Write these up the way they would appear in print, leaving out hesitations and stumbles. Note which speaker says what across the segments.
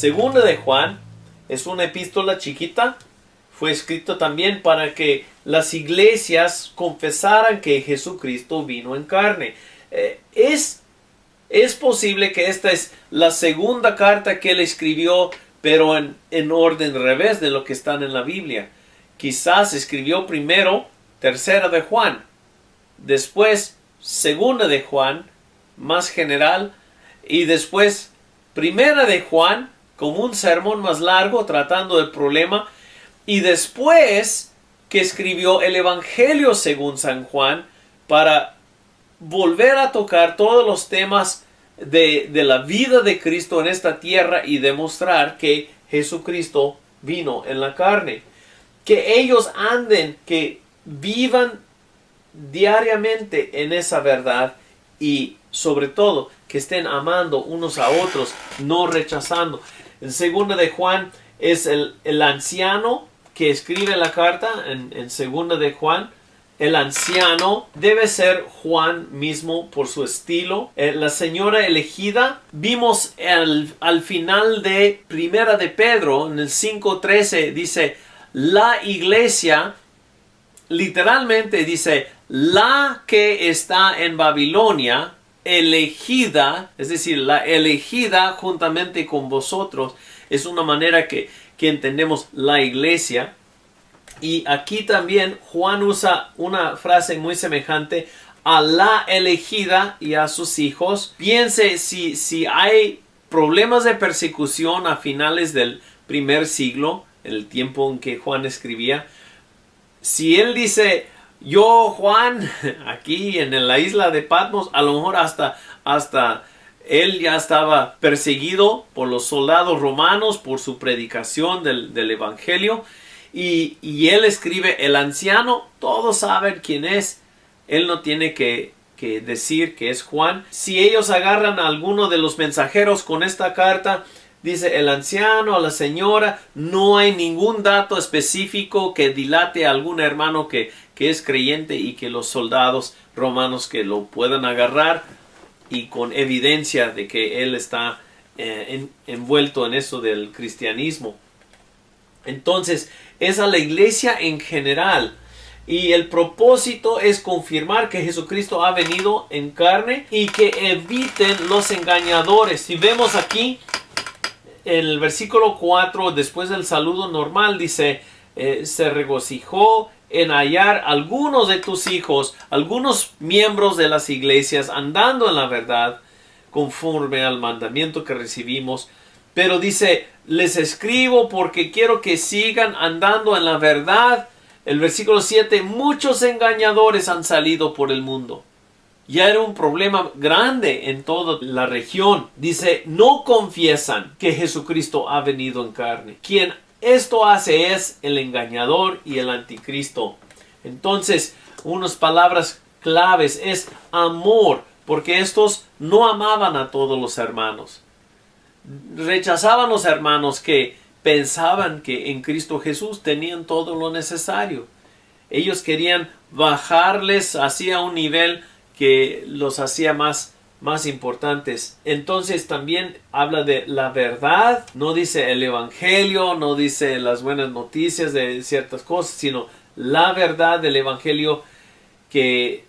Speaker 1: Segunda de Juan es una epístola chiquita. Fue escrito también para que las iglesias confesaran que Jesucristo vino en carne. Es posible que esta es la segunda carta que él escribió, pero en orden revés de lo que están en la Biblia. Quizás escribió primero tercera de Juan, después segunda de Juan, más general, y después primera de Juan, como un sermón más largo tratando del problema, y después que escribió el Evangelio según San Juan para volver a tocar todos los temas de la vida de Cristo en esta tierra y demostrar que Jesucristo vino en la carne. Que ellos anden, que vivan diariamente en esa verdad y sobre todo que estén amando unos a otros, no rechazando. En segunda de Juan es el anciano que escribe la carta, en segunda de Juan. El anciano debe ser Juan mismo por su estilo. La señora elegida, vimos al final de primera de Pedro, en el 5:13, dice, la iglesia, literalmente dice, la que está en Babilonia, elegida, es decir, la elegida juntamente con vosotros, es una manera que entendemos la iglesia. Y aquí también Juan usa una frase muy semejante a la elegida y a sus hijos. Piense si hay problemas de persecución a finales del primer siglo, en el tiempo en que Juan escribía. Si él dice, yo Juan, aquí en la isla de Patmos, a lo mejor hasta él ya estaba perseguido por los soldados romanos por su predicación del Evangelio. Y él escribe, el anciano, todos saben quién es. Él no tiene que decir que es Juan. Si ellos agarran a alguno de los mensajeros con esta carta, dice el anciano, a la señora, no hay ningún dato específico que dilate a algún hermano que es creyente y que los soldados romanos que lo puedan agarrar y con evidencia de que él está envuelto en eso del cristianismo. Entonces, es a la iglesia en general. Y el propósito es confirmar que Jesucristo ha venido en carne y que eviten los engañadores. Si vemos aquí, en el versículo 4, después del saludo normal, dice, se regocijó en hallar algunos de tus hijos, algunos miembros de las iglesias, andando en la verdad, conforme al mandamiento que recibimos. Pero dice, les escribo porque quiero que sigan andando en la verdad. El versículo 7, muchos engañadores han salido por el mundo. Ya era un problema grande en toda la región. Dice, no confiesan que Jesucristo ha venido en carne. Quien esto hace es el engañador y el anticristo. Entonces, unas palabras claves es amor, porque estos no amaban a todos los hermanos. Rechazaban los hermanos que pensaban que en Cristo Jesús tenían todo lo necesario. Ellos querían bajarles hacia un nivel que los hacía más importantes. Entonces también habla de la verdad. No dice el evangelio, no dice las buenas noticias de ciertas cosas, sino la verdad del evangelio, que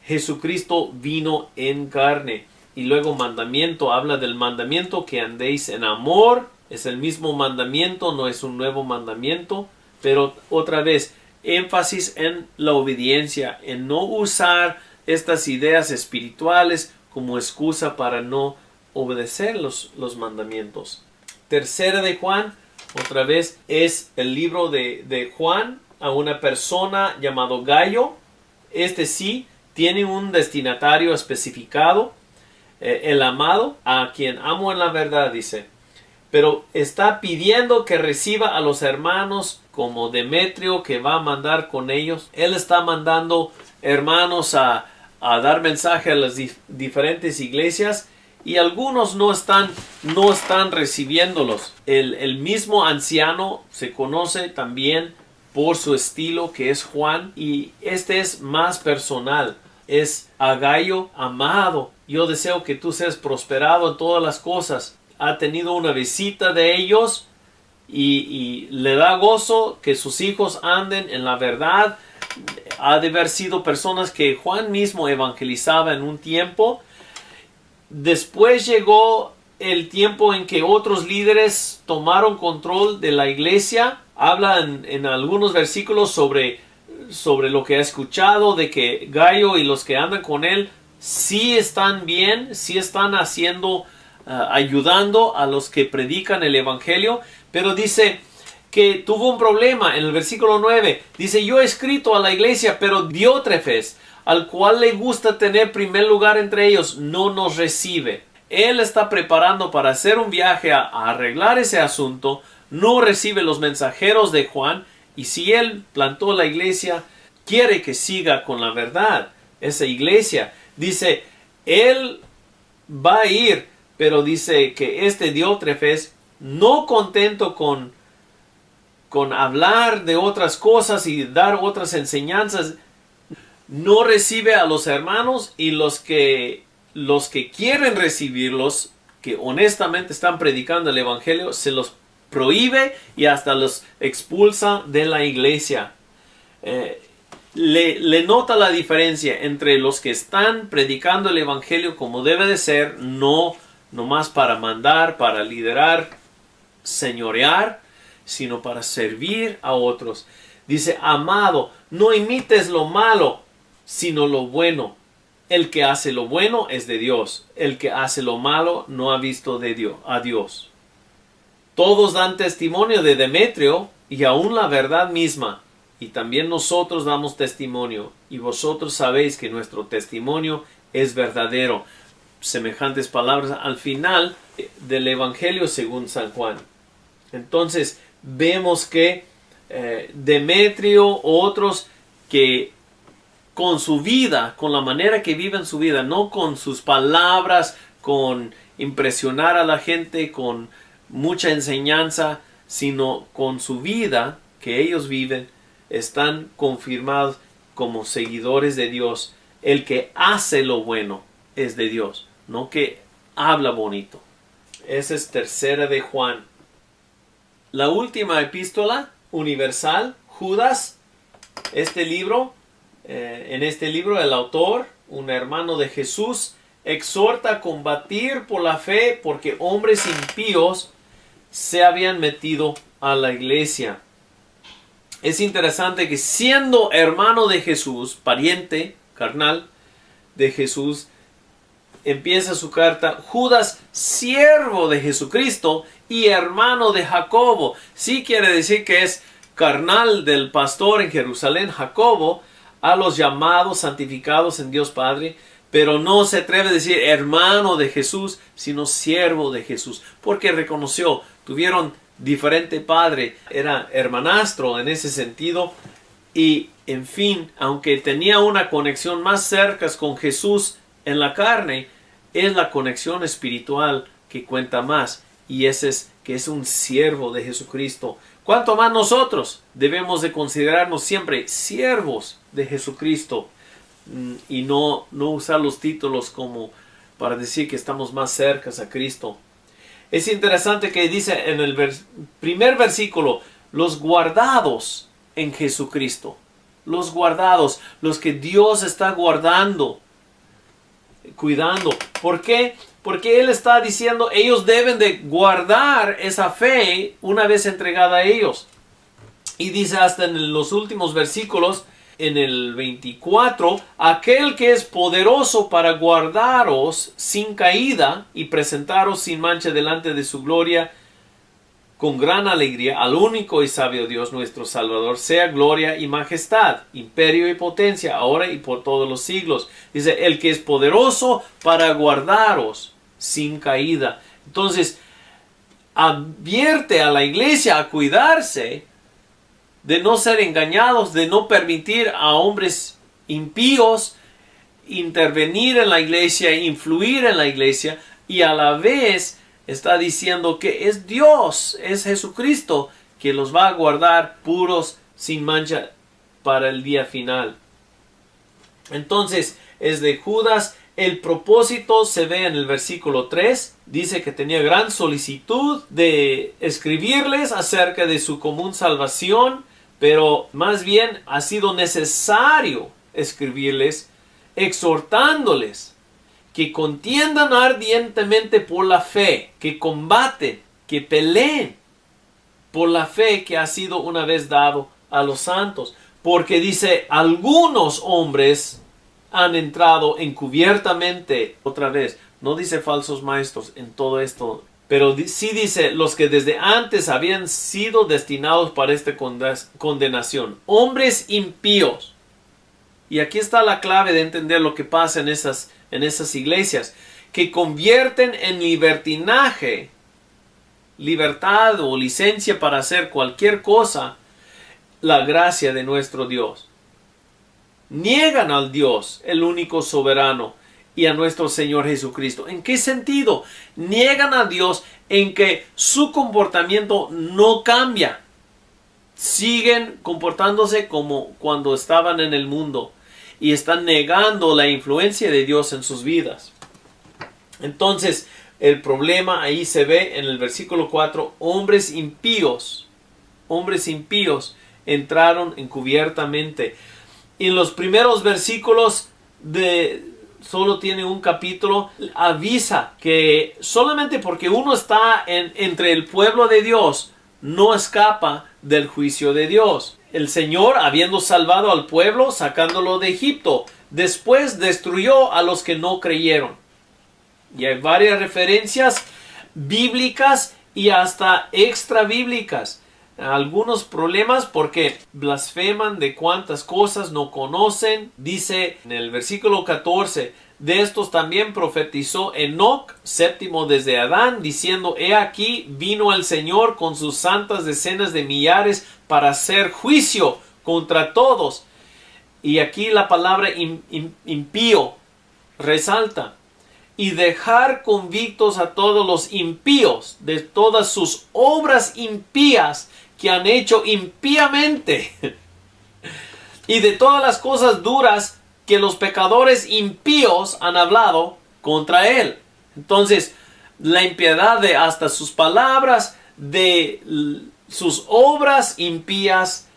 Speaker 1: Jesucristo vino en carne. Y luego mandamiento, habla del mandamiento que andéis en amor. Es el mismo mandamiento, no es un nuevo mandamiento. Pero otra vez, énfasis en la obediencia, en no usar estas ideas espirituales como excusa para no obedecer los mandamientos. Tercera de Juan, otra vez, es el libro de Juan a una persona llamado Gallo. Este sí tiene un destinatario especificado. El amado, a quien amo en la verdad, dice. Pero está pidiendo que reciba a los hermanos como Demetrio, que va a mandar con ellos. Él está mandando hermanos a dar mensaje a las diferentes iglesias, y algunos no están recibiéndolos. El mismo anciano se conoce también por su estilo, que es Juan, y este es más personal. Es a Gallo, amado, yo deseo que tú seas prosperado en todas las cosas. ha tenido una visita de ellos y le da gozo que sus hijos anden en la verdad. Ha de haber sido personas que Juan mismo evangelizaba en un tiempo. Después llegó el tiempo en que otros líderes tomaron control de la iglesia. Habla en algunos versículos sobre lo que ha escuchado, de que Gayo y los que andan con él sí están bien, sí están haciendo, ayudando a los que predican el evangelio. Pero dice que tuvo un problema en el versículo 9. Dice: yo he escrito a la iglesia, pero Diótrefes, al cual le gusta tener primer lugar entre ellos, no nos recibe. Él está preparando para hacer un viaje a arreglar ese asunto. No recibe los mensajeros de Juan. Y si él plantó la iglesia, quiere que siga con la verdad esa iglesia. Dice, él va a ir, pero dice que este Diótrefes, no contento con hablar de otras cosas y dar otras enseñanzas, no recibe a los hermanos, y los que quieren recibirlos, que honestamente están predicando el evangelio, se los prohíbe y hasta los expulsa de la iglesia. Le nota la diferencia entre los que están predicando el evangelio como debe de ser, no más para mandar, para liderar, señorear, sino para servir a otros. Dice: amado, no imites lo malo, sino lo bueno. El que hace lo bueno es de Dios. El que hace lo malo no ha visto a Dios. Todos dan testimonio de Demetrio, y aún la verdad misma. Y también nosotros damos testimonio, y vosotros sabéis que nuestro testimonio es verdadero. Semejantes palabras al final del Evangelio según San Juan. Entonces vemos que Demetrio, otros que con su vida, con la manera que viven su vida, no con sus palabras, con impresionar a la gente, con mucha enseñanza, sino con su vida que ellos viven, están confirmados como seguidores de Dios. El que hace lo bueno es de Dios, no que habla bonito. Esa es tercera de Juan. La última epístola universal, Judas. En este libro el autor, un hermano de Jesús, exhorta a combatir por la fe, porque hombres impíos se habían metido a la iglesia. Es interesante que, siendo hermano de Jesús, pariente carnal de Jesús, empieza su carta: Judas, siervo de Jesucristo y hermano de Jacobo. Sí quiere decir que es carnal del pastor en Jerusalén, Jacobo, a los llamados, santificados en Dios Padre, pero no se atreve a decir hermano de Jesús, sino siervo de Jesús, porque reconoció, tuvieron diferente padre, era hermanastro en ese sentido, y en fin, aunque tenía una conexión más cerca con Jesús en la carne, es la conexión espiritual que cuenta más, y ese es que es un siervo de Jesucristo. ¿Cuánto más nosotros debemos de considerarnos siempre siervos de Jesucristo, y no usar los títulos como para decir que estamos más cerca a Cristo? Es interesante que dice en el primer versículo: los guardados en Jesucristo. Los guardados, los que Dios está guardando, cuidando. ¿Por qué? Porque Él está diciendo, ellos deben de guardar esa fe una vez entregada a ellos. Y dice hasta en los últimos versículos, en el 24, aquel que es poderoso para guardaros sin caída y presentaros sin mancha delante de su gloria con gran alegría, al único y sabio Dios nuestro Salvador, sea gloria y majestad, imperio y potencia, ahora y por todos los siglos. Dice, el que es poderoso para guardaros sin caída. Entonces, advierte a la iglesia a cuidarse de no ser engañados, de no permitir a hombres impíos intervenir en la iglesia, influir en la iglesia, y a la vez está diciendo que es Dios, es Jesucristo, que los va a guardar puros, sin mancha, para el día final. Entonces, es de Judas, El propósito se ve en el versículo 3. Dice que tenía gran solicitud de escribirles acerca de su común salvación, pero más bien ha sido necesario escribirles exhortándoles que contiendan ardientemente por la fe, que combaten, que peleen por la fe que ha sido una vez dado a los santos. Porque dice, algunos hombres han entrado encubiertamente, otra vez, no dice falsos maestros en todo esto, pero sí dice los que desde antes habían sido destinados para esta condenación, hombres impíos. Y aquí está la clave de entender lo que pasa en esas iglesias, que convierten en libertinaje, libertad o licencia para hacer cualquier cosa, la gracia de nuestro Dios. Niegan al Dios, el único soberano, y a nuestro Señor Jesucristo. ¿En qué sentido? Niegan a Dios en que su comportamiento no cambia. Siguen comportándose como cuando estaban en el mundo y están negando la influencia de Dios en sus vidas. Entonces, el problema ahí se ve en el versículo 4. Hombres impíos entraron encubiertamente. Y en los primeros versículos solo tiene un capítulo, avisa que solamente porque uno está entre el pueblo de Dios, no escapa del juicio de Dios. El Señor, habiendo salvado al pueblo, sacándolo de Egipto, después destruyó a los que no creyeron. Y hay varias referencias bíblicas y hasta extra bíblicas. Algunos problemas porque blasfeman de cuantas cosas no conocen. Dice en el versículo 14, de estos también profetizó Enoc, séptimo desde Adán, diciendo, he aquí vino el Señor con sus santas decenas de millares para hacer juicio contra todos. Y aquí la palabra impío resalta. Y dejar convictos a todos los impíos de todas sus obras impías que han hecho impíamente y de todas las cosas duras que los pecadores impíos han hablado contra él. Entonces, la impiedad de hasta sus palabras, de sus obras impías,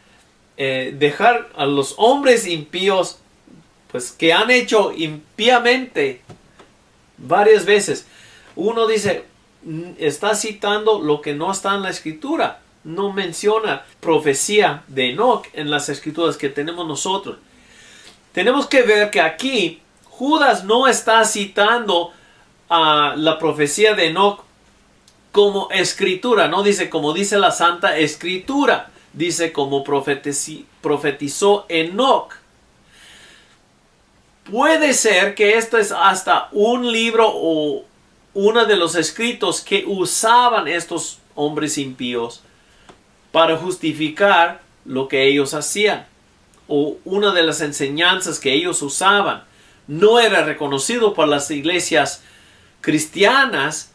Speaker 1: dejar a los hombres impíos, pues que han hecho impíamente varias veces. Uno dice, está citando lo que no está en la escritura. No menciona profecía de Enoc en las escrituras que tenemos nosotros. Tenemos que ver que aquí Judas no está citando a la profecía de Enoc como escritura. No dice como dice la Santa Escritura. Dice como profetizó Enoc. Puede ser que esto es hasta un libro o uno de los escritos que usaban estos hombres impíos para justificar lo que ellos hacían, o una de las enseñanzas que ellos usaban. No era reconocido por las iglesias cristianas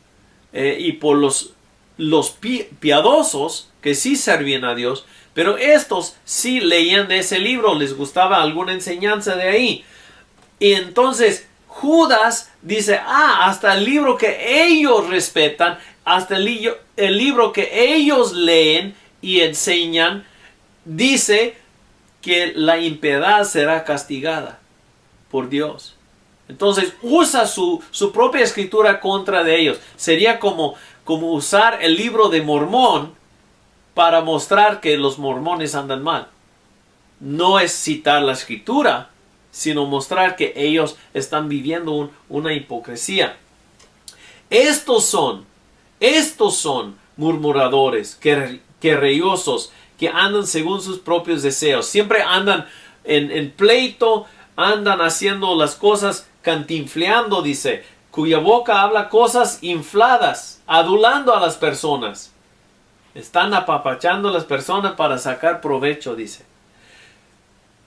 Speaker 1: y por los piadosos que sí servían a Dios, pero estos sí leían de ese libro, les gustaba alguna enseñanza de ahí. Y entonces Judas dice, hasta el libro que ellos respetan, hasta el libro que ellos leen y enseñan, dice que la impiedad será castigada por Dios. Entonces usa su propia escritura contra de ellos. Sería como usar el libro de Mormón para mostrar que los mormones andan mal. No es citar la escritura, sino mostrar que ellos están viviendo una hipocresía. Estos son murmuradores, querellosos, que andan según sus propios deseos. Siempre andan en pleito, andan haciendo las cosas cantinfleando, dice, cuya boca habla cosas infladas, adulando a las personas. Están apapachando a las personas para sacar provecho, dice.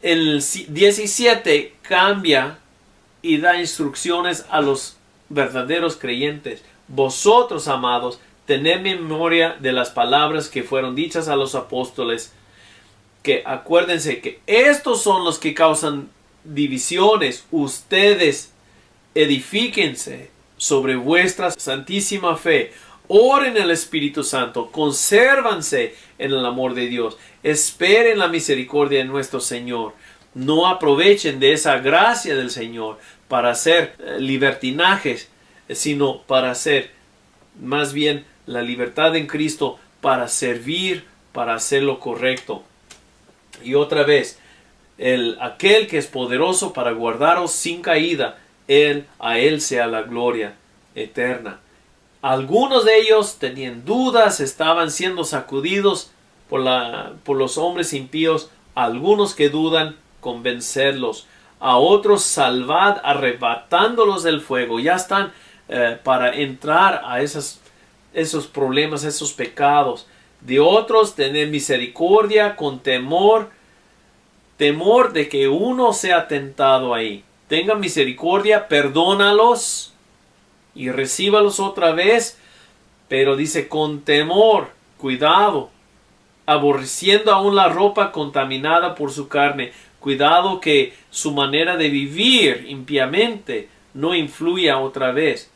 Speaker 1: El 17 cambia y da instrucciones a los verdaderos creyentes. Vosotros, amados, tened memoria de las palabras que fueron dichas a los apóstoles, que acuérdense que estos son los que causan divisiones. Ustedes edifíquense sobre vuestra santísima fe, oren el Espíritu Santo, consérvanse en el amor de Dios, esperen la misericordia de nuestro Señor, no aprovechen de esa gracia del Señor para hacer libertinajes, sino para hacer más bien la libertad en Cristo, para servir, para hacer lo correcto. Y otra vez, aquel que es poderoso para guardaros sin caída, a él sea la gloria eterna. Algunos de ellos tenían dudas, estaban siendo sacudidos por los hombres impíos. Algunos que dudan, convencerlos. A otros salvad, arrebatándolos del fuego. Ya están para entrar a esos problemas, esos pecados. De otros, tener misericordia con temor de que uno sea tentado ahí. Tenga misericordia, perdónalos y recíbalos otra vez, pero dice con temor, cuidado, aborreciendo aún la ropa contaminada por su carne. Cuidado que su manera de vivir impíamente no influya otra vez.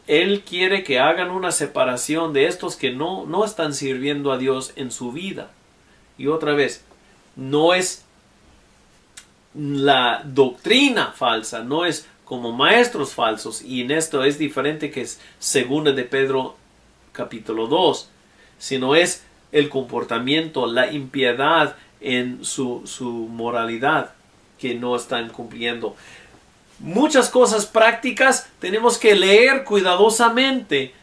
Speaker 1: Él quiere que hagan una separación de estos que no están sirviendo a Dios en su vida. Y otra vez, no es la doctrina falsa, no es como maestros falsos, y en esto es diferente que es 2 de Pedro capítulo 2, sino es el comportamiento, la impiedad en su moralidad que no están cumpliendo. Muchas cosas prácticas tenemos que leer cuidadosamente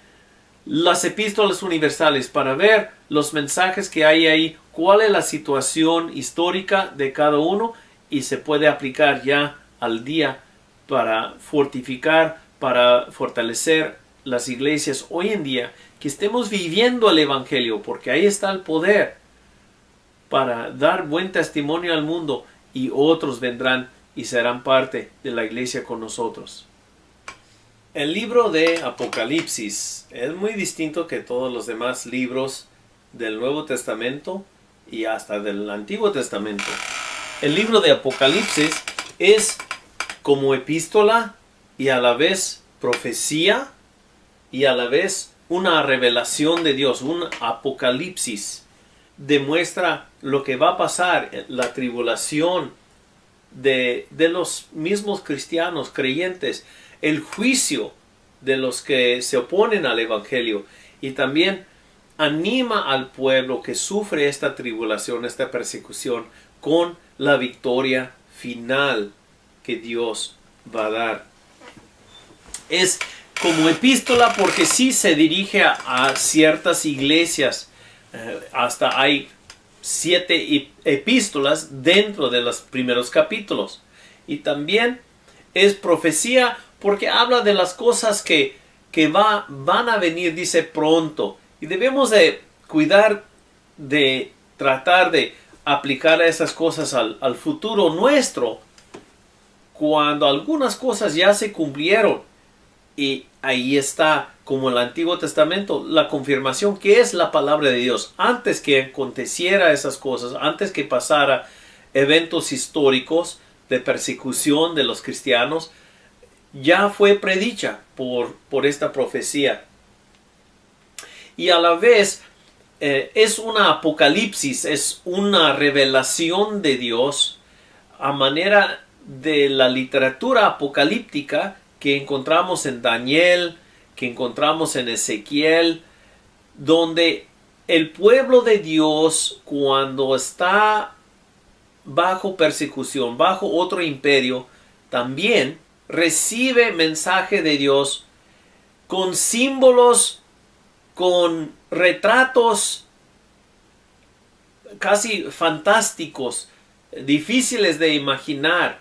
Speaker 1: las epístolas universales para ver los mensajes que hay ahí, cuál es la situación histórica de cada uno, y se puede aplicar ya al día para fortificar, para fortalecer las iglesias hoy en día, que estemos viviendo el Evangelio, porque ahí está el poder para dar buen testimonio al mundo, y otros vendrán y serán parte de la iglesia con nosotros. El libro de Apocalipsis es muy distinto que todos los demás libros del Nuevo Testamento y hasta del Antiguo Testamento. El libro de Apocalipsis es como epístola y a la vez profecía y a la vez una revelación de Dios, un apocalipsis. Demuestra lo que va a pasar, la tribulación de los mismos cristianos creyentes, el juicio de los que se oponen al Evangelio, y también anima al pueblo que sufre esta tribulación, esta persecución, con la victoria final que Dios va a dar. Es como epístola porque sí se dirige a ciertas iglesias. Hasta hay 7 epístolas dentro de los primeros capítulos. Y también es profecía porque habla de las cosas que van a venir, dice pronto. Y debemos de cuidar de tratar de aplicar esas cosas al futuro nuestro, cuando algunas cosas ya se cumplieron. Y ahí está, como el Antiguo Testamento, la confirmación que es la palabra de Dios. Antes que aconteciera esas cosas, antes que pasara eventos históricos de persecución de los cristianos, ya fue predicha por esta profecía. Y a la vez es una apocalipsis, es una revelación de Dios a manera de la literatura apocalíptica que encontramos en Daniel, que encontramos en Ezequiel, donde el pueblo de Dios, cuando está bajo persecución, bajo otro imperio, también recibe mensaje de Dios con símbolos, con retratos casi fantásticos, difíciles de imaginar,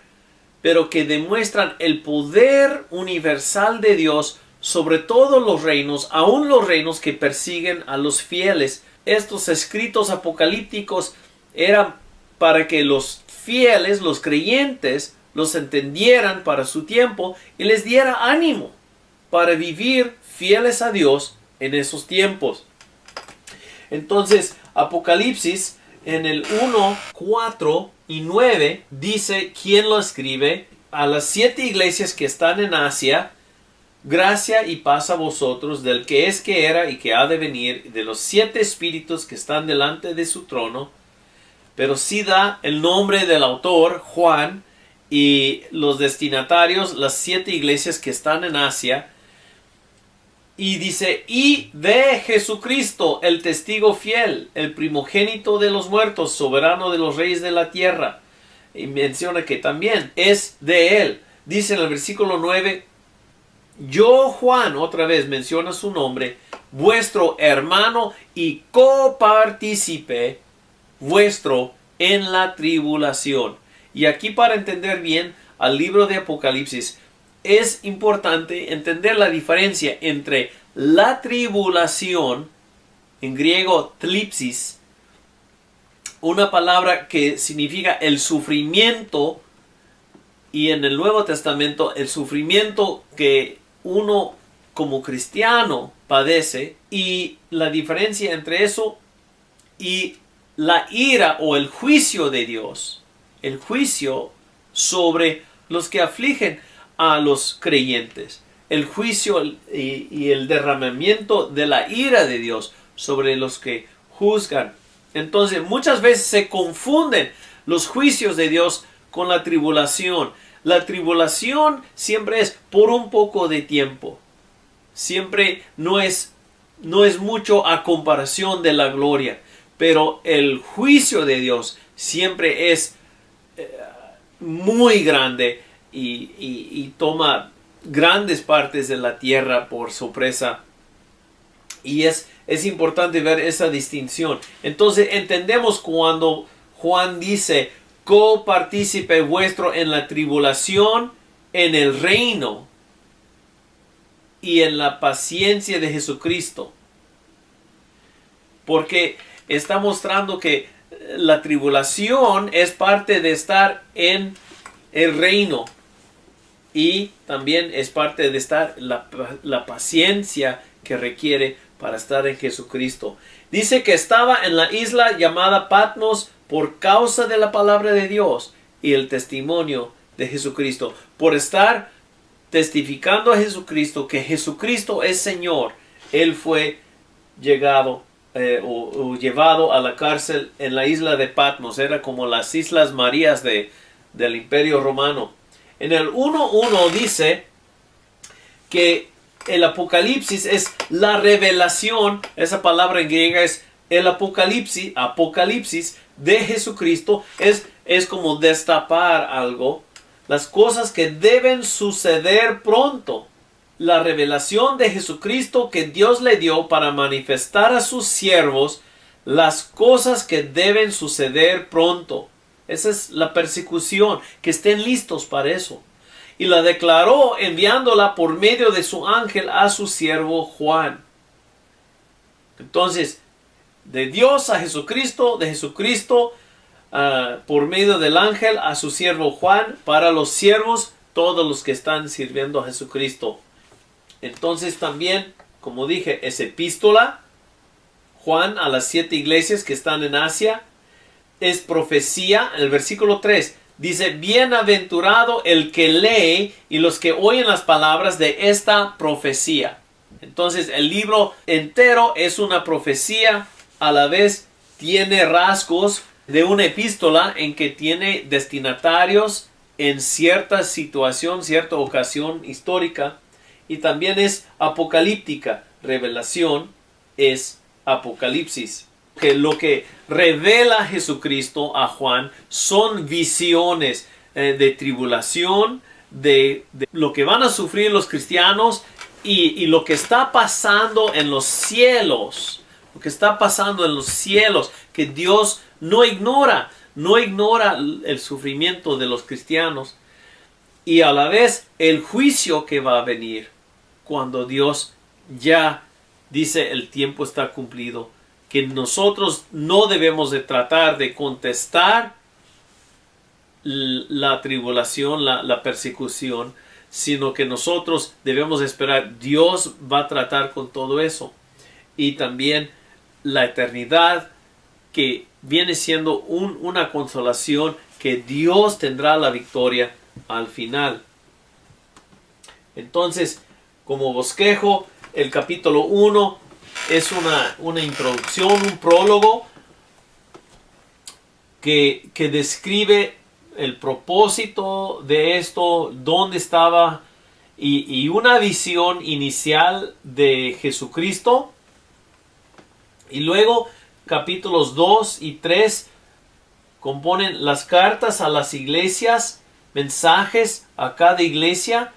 Speaker 1: pero que demuestran el poder universal de Dios sobre todos los reinos, aun los reinos que persiguen a los fieles. Estos escritos apocalípticos eran para que los fieles, los creyentes, los entendieran para su tiempo y les diera ánimo para vivir fieles a Dios en esos tiempos. Entonces, Apocalipsis en el 1, 4 y 9 dice quién lo escribe a las 7 iglesias que están en Asia, gracia y paz a vosotros del que es, que era y que ha de venir, de los 7 espíritus que están delante de su trono. Pero sí da el nombre del autor, Juan, y los destinatarios, las 7 iglesias que están en Asia. Y dice, y de Jesucristo, el testigo fiel, el primogénito de los muertos, soberano de los reyes de la tierra. Y menciona que también es de él. Dice en el versículo 9, yo Juan, otra vez menciona su nombre, vuestro hermano y copartícipe vuestro en la tribulación. Y aquí, para entender bien al libro de Apocalipsis, es importante entender la diferencia entre la tribulación, en griego tlipsis, una palabra que significa el sufrimiento, y en el Nuevo Testamento el sufrimiento que uno como cristiano padece, y la diferencia entre eso y la ira o el juicio de Dios, el juicio sobre los que afligen a los creyentes, el juicio y el derramamiento de la ira de Dios sobre los que juzgan. Entonces muchas veces se confunden los juicios de Dios con la tribulación. La tribulación siempre es por un poco de tiempo. Siempre no es mucho a comparación de la gloria. Pero el juicio de Dios siempre es muy grande y toma grandes partes de la tierra por sorpresa. Y es importante ver esa distinción. Entonces entendemos cuando Juan dice, copartícipe vuestro en la tribulación, en el reino y en la paciencia de Jesucristo. Porque está mostrando que la tribulación es parte de estar en el reino. Y también es parte de estar la paciencia que requiere para estar en Jesucristo. Dice que estaba en la isla llamada Patmos por causa de la palabra de Dios y el testimonio de Jesucristo. Por estar testificando a Jesucristo, que Jesucristo es Señor, Él fue llevado a la cárcel en la isla de Patmos. Era como las Islas Marías del Imperio Romano. En el 1:1 dice que el Apocalipsis es la revelación. Esa palabra en griega es el Apocalipsis de Jesucristo. Es como destapar algo. Las cosas que deben suceder pronto. La revelación de Jesucristo que Dios le dio para manifestar a sus siervos las cosas que deben suceder pronto. Esa es la persecución, que estén listos para eso. Y la declaró enviándola por medio de su ángel a su siervo Juan. Entonces, de Dios a Jesucristo, de Jesucristo por medio del ángel a su siervo Juan, para los siervos, todos los que están sirviendo a Jesucristo. Entonces también, como dije, es epístola, Juan a las 7 iglesias que están en Asia. Es profecía. En el versículo 3 dice, bienaventurado el que lee y los que oyen las palabras de esta profecía. Entonces el libro entero es una profecía, a la vez tiene rasgos de una epístola en que tiene destinatarios en cierta situación, cierta ocasión histórica, y también es apocalíptica. Revelación es Apocalipsis. Que lo que revela Jesucristo a Juan son visiones de tribulación, de lo que van a sufrir los cristianos y lo que está pasando en los cielos. Lo que está pasando en los cielos, que Dios no ignora el sufrimiento de los cristianos. Y a la vez el juicio que va a venir cuando Dios ya dice el tiempo está cumplido. Que nosotros no debemos de tratar de contestar la tribulación, la persecución, sino que nosotros debemos esperar. Dios va a tratar con todo eso. Y también la eternidad, que viene siendo una consolación, que Dios tendrá la victoria al final. Entonces, como bosquejo, el capítulo 1 es una introducción, un prólogo que describe el propósito de esto, dónde estaba y una visión inicial de Jesucristo. Y luego capítulos 2 y 3 componen las cartas a las iglesias, mensajes a cada iglesia,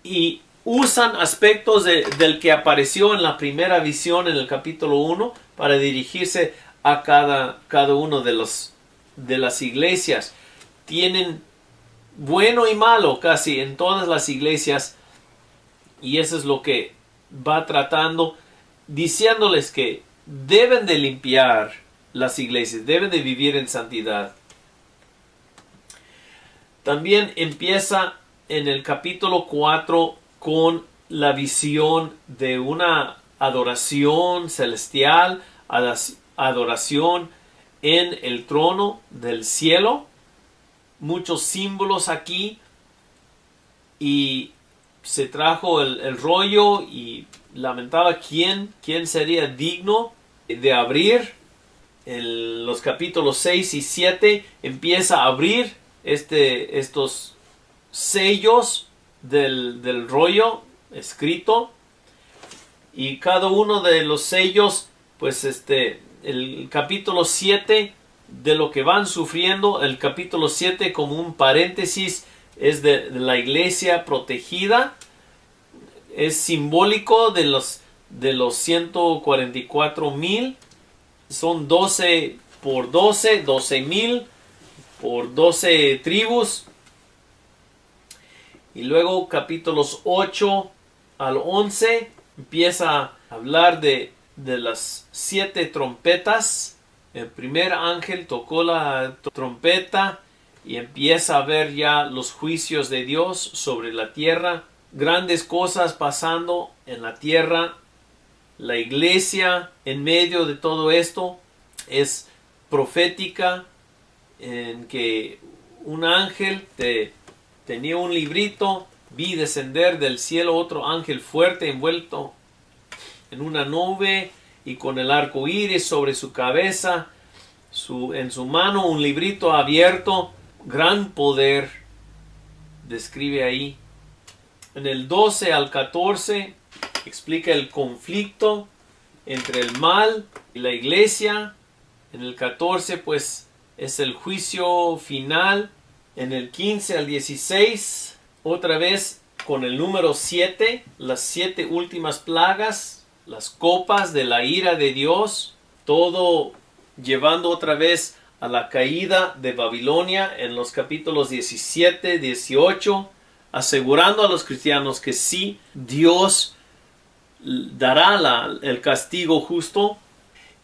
Speaker 1: y usan aspectos del que apareció en la primera visión en el capítulo 1 para dirigirse a cada uno de las iglesias. Tienen bueno y malo casi en todas las iglesias, y eso es lo que va tratando, diciéndoles que deben de limpiar las iglesias, deben de vivir en santidad. También empieza en el capítulo 4 con la visión de una adoración celestial, adoración en el trono del cielo. Muchos símbolos aquí, y se trajo el rollo y lamentaba quién sería digno de abrir. En los capítulos 6 y 7 empieza a abrir estos sellos del rollo escrito, y cada uno de los sellos, pues el capítulo 7 de lo que van sufriendo, el capítulo 7 como un paréntesis es de la iglesia protegida, es simbólico de los 144,000, son 12 por 12, 12,000 por 12 tribus. Y luego capítulos 8 al 11 empieza a hablar de las 7 trompetas. El primer ángel tocó la trompeta y empieza a ver ya los juicios de Dios sobre la tierra. Grandes cosas pasando en la tierra. La iglesia en medio de todo esto es profética, en que un ángel tenía un librito, vi descender del cielo otro ángel fuerte envuelto en una nube y con el arco iris sobre su cabeza, en su mano un librito abierto, gran poder, describe ahí. En el 12 al 14 explica el conflicto entre el mal y la iglesia. En el 14 pues es el juicio final. En el 15 al 16 otra vez con el número 7, las 7 últimas plagas, las copas de la ira de Dios, todo llevando otra vez a la caída de Babilonia en los capítulos 17, 18, asegurando a los cristianos que sí, Dios dará el castigo justo.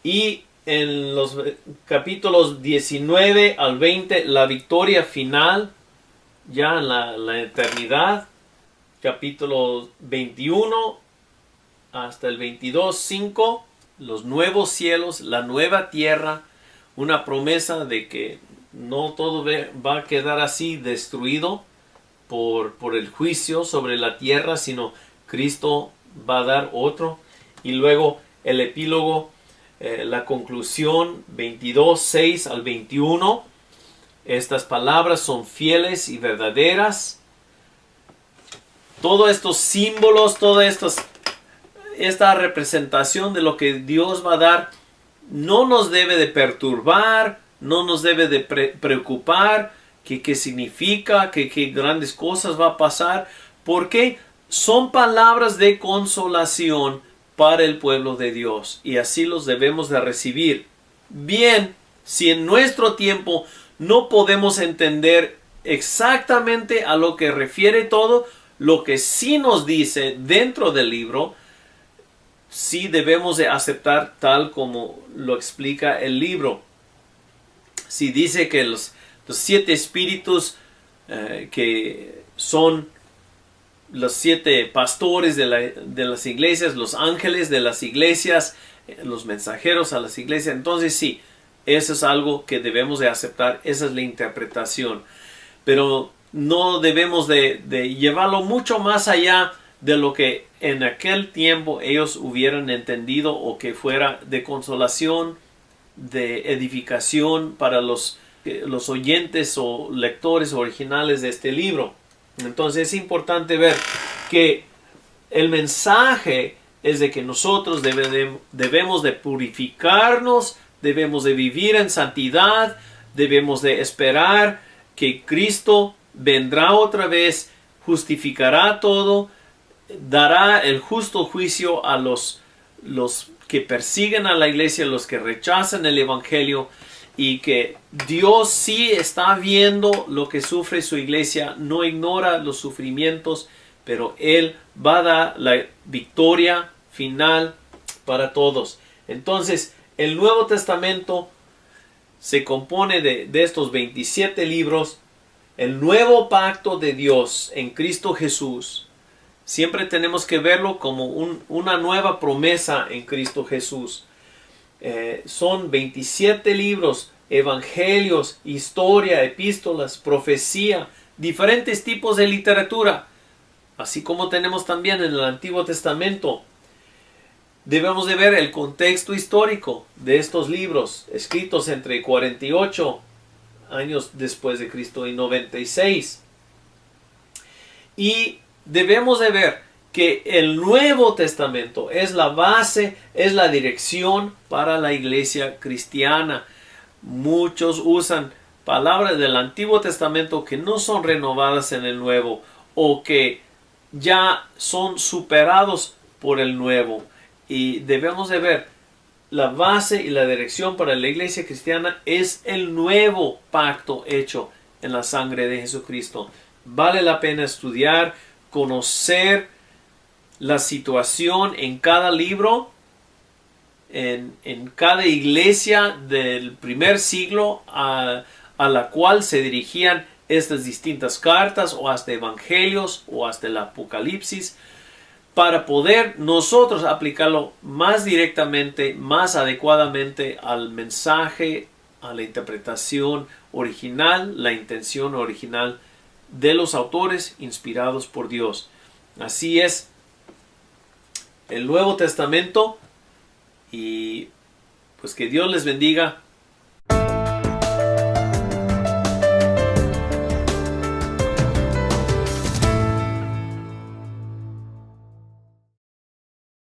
Speaker 1: Y en los capítulos 19 al 20, la victoria final, ya en la eternidad. Capítulo 21 hasta el 22, 5, los nuevos cielos, la nueva tierra, una promesa de que no todo va a quedar así destruido por el juicio sobre la tierra, sino Cristo va a dar otro. Y luego el epílogo, la conclusión, 22, 6 al 21. Estas palabras son fieles y verdaderas. Todos estos símbolos, toda esta representación de lo que Dios va a dar, no nos debe de perturbar, no nos debe de preocupar qué significa, qué grandes cosas va a pasar, porque son palabras de consolación para el pueblo de Dios, y así los debemos de recibir. Bien, si en nuestro tiempo no podemos entender exactamente a lo que refiere todo, lo que sí nos dice dentro del libro, sí debemos de aceptar tal como lo explica el libro. Si dice que los 7 espíritus que son los 7 pastores de las iglesias, los ángeles de las iglesias, los mensajeros a las iglesias, entonces sí, eso es algo que debemos de aceptar, esa es la interpretación. Pero no debemos de llevarlo mucho más allá de lo que en aquel tiempo ellos hubieran entendido o que fuera de consolación, de edificación para los oyentes o lectores originales de este libro. Entonces es importante ver que el mensaje es de que nosotros debemos de purificarnos, debemos de vivir en santidad, debemos de esperar que Cristo vendrá otra vez, justificará todo, dará el justo juicio a los que persiguen a la iglesia, los que rechazan el evangelio, y que Dios sí está viendo lo que sufre su iglesia, no ignora los sufrimientos, pero Él va a dar la victoria final para todos. Entonces, el Nuevo Testamento se compone de estos 27 libros, el nuevo pacto de Dios en Cristo Jesús. Siempre tenemos que verlo como una nueva promesa en Cristo Jesús. Son 27 libros, evangelios, historia, epístolas, profecía, diferentes tipos de literatura. Así como tenemos también en el Antiguo Testamento. Debemos de ver el contexto histórico de estos libros, escritos entre 48 años después de Cristo y 96. Y debemos de ver que el Nuevo Testamento es la base, es la dirección para la iglesia cristiana. Muchos usan palabras del Antiguo Testamento que no son renovadas en el Nuevo o que ya son superados por el Nuevo. Y debemos de ver la base y la dirección para la iglesia cristiana es el nuevo pacto hecho en la sangre de Jesucristo. Vale la pena estudiar, conocer la situación en cada libro, en cada iglesia del primer siglo a la cual se dirigían estas distintas cartas o hasta evangelios o hasta el Apocalipsis, para poder nosotros aplicarlo más directamente, más adecuadamente al mensaje, a la interpretación original, la intención original de los autores inspirados por Dios. Así es el Nuevo Testamento, y pues que Dios les bendiga